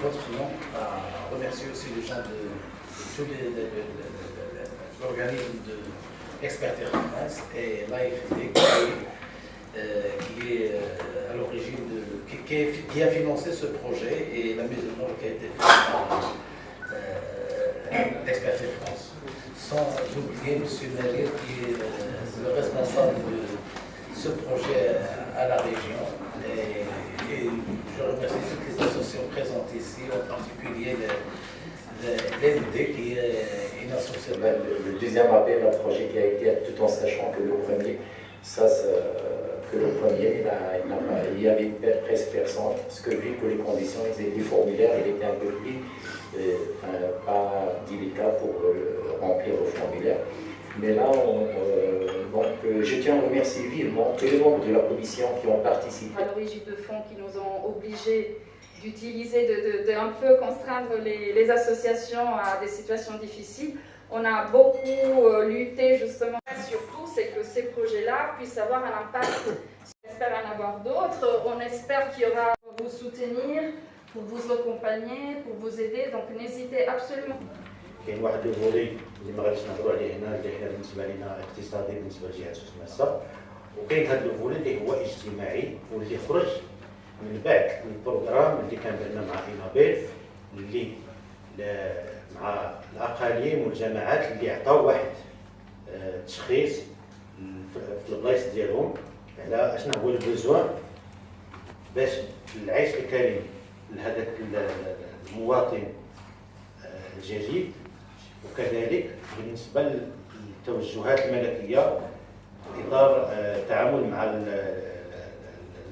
votre nom à remercier aussi les gens de tous l'organisme d'Expertise France et l'AFD qui est à l'origine qui a financé ce projet et la mise en œuvre qui a été faite par Expertise France. Sans oublier M. Nalir qui est le responsable de ce projet à la région. Et je remercie toutes les associations présentes ici, en particulier l'ND qui est une association. Le deuxième appel à projet qui a été, tout en sachant que le premier, il y avait presque personne, parce que vu que les conditions, les formulaires, il était un peu plus pas délicat pour remplir le formulaire. Mais là, je tiens à remercier vivement tous les membres de la commission qui ont participé. À l'origine de fonds qui nous ont obligés d'utiliser, de un peu contraindre les associations à des situations difficiles. On a beaucoup lutté justement. Surtout, c'est que ces projets-là puissent avoir un impact. On espère en avoir d'autres. On espère qu'il y aura pour vous soutenir, pour vous accompagner, pour vous aider. Donc n'hésitez absolument. كاين واحد الفولي اللي ما غاديش نهضروا عليه هنا اللي حنا بالنسبه لنا اقتصادي بالنسبه لجهه سوس مسا، وكاين هذا الفولي اللي هو اجتماعي واللي خرج من بعد البروغرام اللي كان عندنا مع إنابيل اللي مع الاقاليم والجماعات اللي عطاو واحد تشخيص في البلايص ديالهم على اشنا هو البوزوان باش العيش الكريم لهذاك المواطن الجديد. وكذلك بالنسبه للتوجهات الملكيه اطار التعامل مع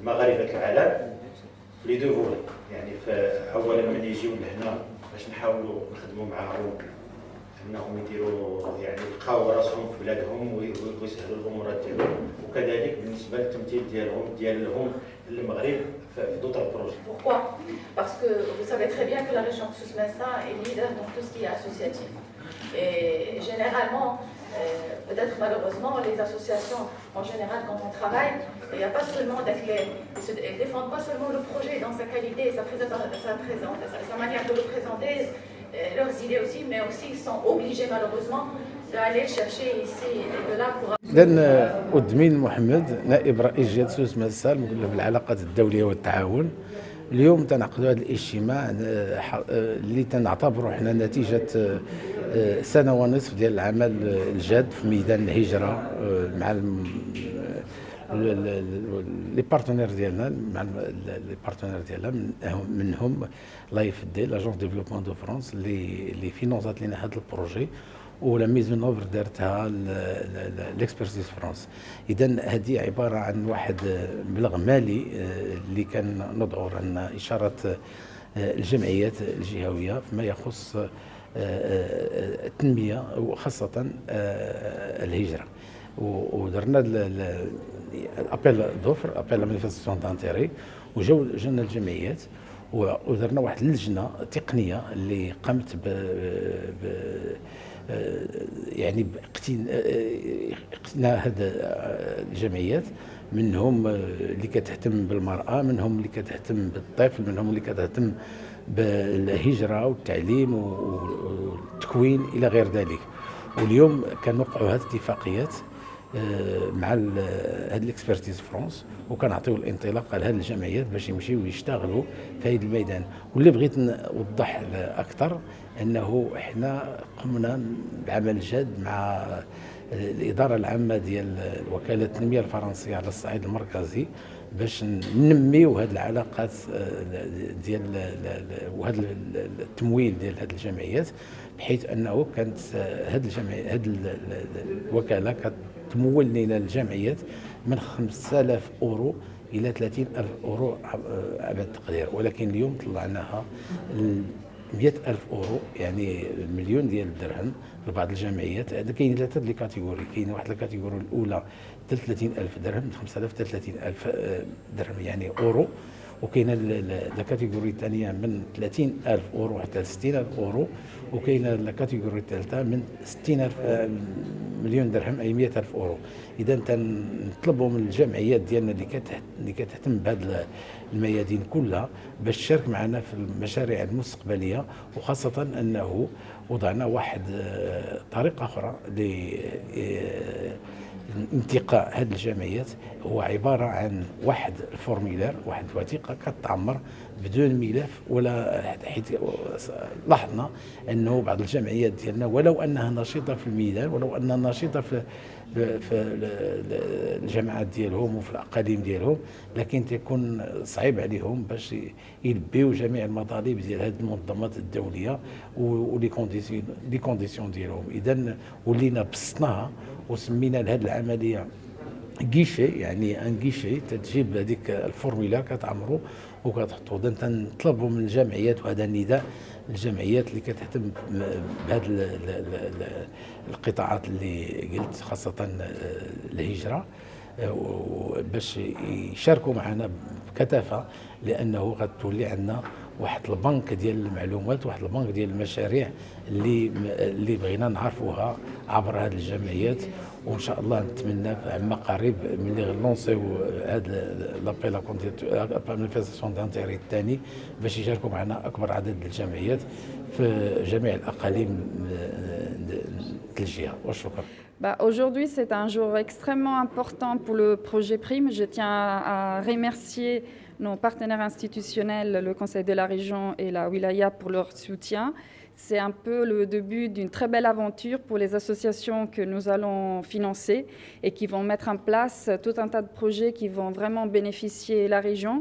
المغاربه العالم في لي دو فولي، يعني اولا من يجيو لهنا باش نحاولوا نخدموا معاهم انهم يديروا يعني يلقاو راسهم في بلادهم ويسهلوا الامورات ديالهم، وكذلك بالنسبه للتمثيل ديالهم المغرب في d'autres projets. Pourquoi? Parce que vous savez très bien que la région de Souss-Massa est leader dans tout ce qui est associatif. Et généralement, peut-être malheureusement, les associations en général quand on travaille, il n'y a pas seulement d'éclair. Elles ne défendent pas seulement le projet dans sa qualité, sa manière de le présenter, leurs idées aussi, mais aussi ils sont obligés malheureusement d'aller chercher ici et de là pour... إذن أدمين محمد نائب رئيس جهة سوس مسا المكلف بالعلاقات الدولية والتعاون. اليوم تنعقدوا هذا الاجتماع اللي تنعتبروا حنا نتيجة سنة ونصف ديال العمل الجاد في ميدان الهجرة مع لي بارتنير ديالنا منهم لايف دي لاجونس ديفلوبمون دو فرانس اللي فينونسات لنا هذا البروجي ولا ميزون اوفر دارتها ليكسبرتيز فرانس. اذا هذه عباره عن واحد مبلغ مالي اللي كان ندعو ان اشاره الجمعيات الجهويه فيما يخص التنميه وخاصه الهجره. ودرنا الابيل دوفر ابيل لا مانيفيستاسيون دانتيري وجاونا الجمعيات ودرنا واحد اللجنه تقنيه اللي قامت يعني اقتناء هذا الجمعيات، منهم اللي كتهتم بالمرأة، منهم اللي كتهتم بالطفل، منهم اللي كتهتم بالهجرة والتعليم والتكوين إلى غير ذلك. واليوم كنوقعوا هذه الاتفاقيات مع هاد الاكسبرتيز فرانس وكنعطيو الانطلاق لهذه الجمعيات باش يمشيو يشتغلوا في هذا الميدان. واللي بغيت نوضح اكثر انه احنا قمنا بعمل جاد مع الاداره العامه ديال وكاله التنميه الفرنسيه على الصعيد المركزي باش ننميو هذه العلاقات ديال وهذا التمويل ديال هذه الجمعيات، بحيث انه كانت هذه الوكاله كتمول لنا الجمعيات من 5000 اورو الى 30000 اورو ابعد التقدير، ولكن اليوم طلعناها 100,000 اورو، يعني مليون ديال الدرهم لبعض الجمعيات. هذا كاين ثلاثه لي كاتيجوري، كاين واحد الكاتيجوري الاولى 30,000 درهم، من 5000 حتى 30,000 درهم يعني اورو، وكاينه لا كاتيجوري الثانيه من 30,000 اورو حتى 60,000 اورو، وكاينه لا كاتيجوري الثالثه من 60,000 مليون درهم اي 100,000 اورو. اذا تنطلبوا من الجمعيات ديالنا اللي كتهتم بهذه الميادين كلها باش تشارك معنا في المشاريع المستقبليه، وخاصه انه وضعنا واحد طريقه اخرى لانتقاء هذه الجمعيات، هو عباره عن واحد الفورميلار، واحد الوثيقه كتعمر بدون ملف ولا، حيت لاحظنا انه بعض الجمعيات ديالنا ولو انها نشيطه في الميدان، ولو انها نشيطه في الجامعات ديالهم وفي الاقاليم ديالهم، لكن تكون صعيب عليهم باش يلبيو جميع المطالب ديال هذه المنظمات الدوليه ولي كونديسيون ديالهم. اذا ولينا بسطناها وسمينا لهذه العمليه كيشي، يعني ان كيشي تجيب هذيك الفورميلا كتعمروا وكتحطوا. اذا تنطلبوا من الجمعيات، وهذا النداء الجمعيات اللي كتهتم بهذه القطاعات اللي قلت، خاصه الهجره، باش يشاركوا معنا بكثافه، لانه غتولي عندنا واحد البنك ديال المعلومات، واحد البنك ديال المشاريع اللي بغينا نعرفوها عبر هذه الجمعيات. وان شاء الله نتمنى عما قريب ملي غنلونسيو هذا لابيل مانيفيستاسيون دانتيري الثاني باش يشاركوا معنا اكبر عدد الجمعيات في جميع الاقاليم الجهه. والشكر. Aujourd'hui, c'est un jour extrêmement important pour le projet PRIME. Je tiens à remercier nos partenaires institutionnels, le Conseil de la région et la Wilaya, pour leur soutien. C'est un peu le début d'une très belle aventure pour les associations que nous allons financer et qui vont mettre en place tout un tas de projets qui vont vraiment bénéficier la région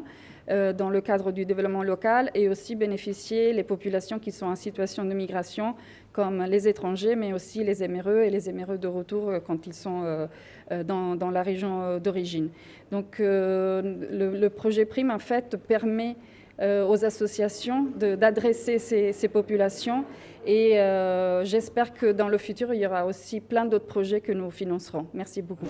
dans le cadre du développement local, et aussi bénéficier les populations qui sont en situation de migration, comme les étrangers, mais aussi les éméreux et les éméreux de retour quand ils sont dans la région d'origine. Donc le projet PRIME, en fait, permet aux associations d'adresser ces populations, et j'espère que dans le futur, il y aura aussi plein d'autres projets que nous financerons. Merci beaucoup.